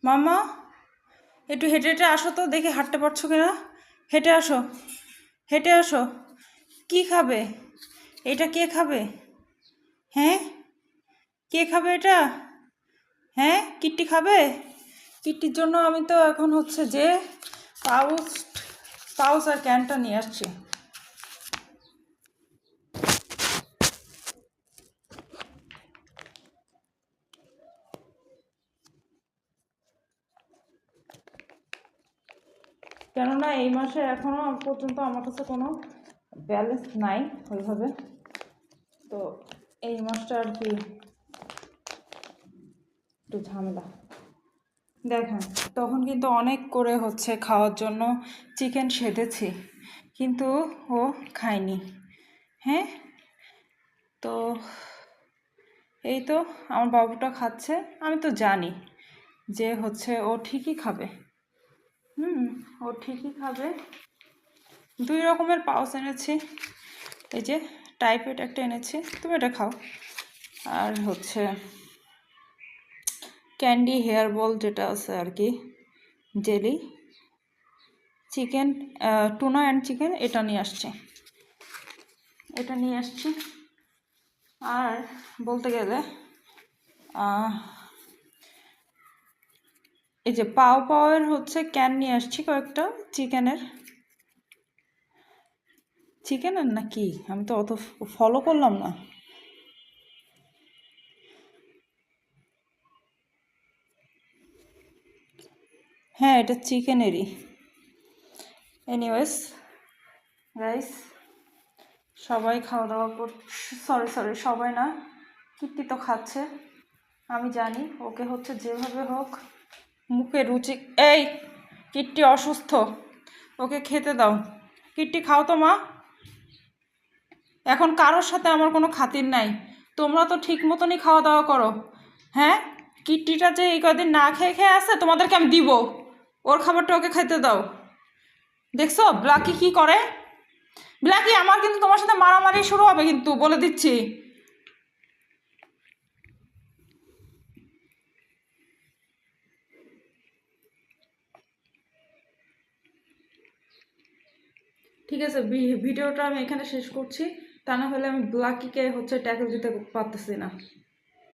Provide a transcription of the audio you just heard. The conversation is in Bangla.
মামা একটু হেঁটে হেঁটে আসো তো, দেখি হাঁটতে পারছো কিনা। হেঁটে আসো, হেঁটে আসো। কি খাবে এটা? কে খাবে? হ্যাঁ, কে খাবে এটা? হ্যাঁ, কিট্টি খাবে? কিট্টির জন্য আমি তো এখন হচ্ছে যে পাউচ পাউচ আর ক্যানটা নিয়ে আসছি। কেননা এই মাসে এখনও পর্যন্ত আমার কাছে কোনো ব্যালেন্স নাই ওইভাবে, তো এই মাসটা আর কি একটু ঝামেলা। দেখেন, তখন কিন্তু অনেক করে হচ্ছে খাওয়ার জন্য চিকেন সেধেছি, কিন্তু ও খায়নি। হ্যাঁ, তো এই তো আমার বাবুটা খাচ্ছে। আমি তো জানি যে হচ্ছে ও ঠিকই খাবে। ও ঠিকই খাবে। 2 রকমের পাউচ এনেছি, এই যে টাইপের একটা এনেছি, তুমি এটা খাও। আর হচ্ছে ক্যান্ডি হেয়ার বল যেটা আছে আর কি, jelly chicken, tuna and chicken, এটা নিয়ে আসছি। আর বলতে গেলে এই যে পাওয়ের হচ্ছে ক্যান নিয়ে আসছি কয়েকটা চিকেনের না কি, আমি তো অত ফলো করলাম না। হ্যাঁ, এটা চিকেনেরই। এনিওয়েজ রাইস, সবাই খাওয়া দাওয়া সরি সবাই না, কিট্টি তো খাচ্ছে। আমি জানি ওকে হচ্ছে যেভাবে হোক মুখে রুচি। এই কিট্টি অসুস্থ, ওকে খেতে দাও। কিট্টি খাও তো মা। এখন কারোর সাথে আমার কোনো খাতির নাই, তোমরা তো ঠিক মতনই খাওয়া দাওয়া করো। হ্যাঁ, কিট্টিটা যে এই কদিন না খেয়ে খেয়ে আছে, তোমাদেরকে আমি দিব, ওর খাবারটা ওকে খেতে দাও। দেখছো ব্ল্যাকি কি করে? ব্ল্যাকি, আমার কিন্তু তোমার সাথে মারামারি শুরু হবে কিন্তু, বলে দিচ্ছি। ঠিক আছে, ভিডিওটা আমি এখানে শেষ করছি, তা না হলে আমি ব্ল্যাকিকে হচ্ছে ট্যাকল দিতে পারতেছি না।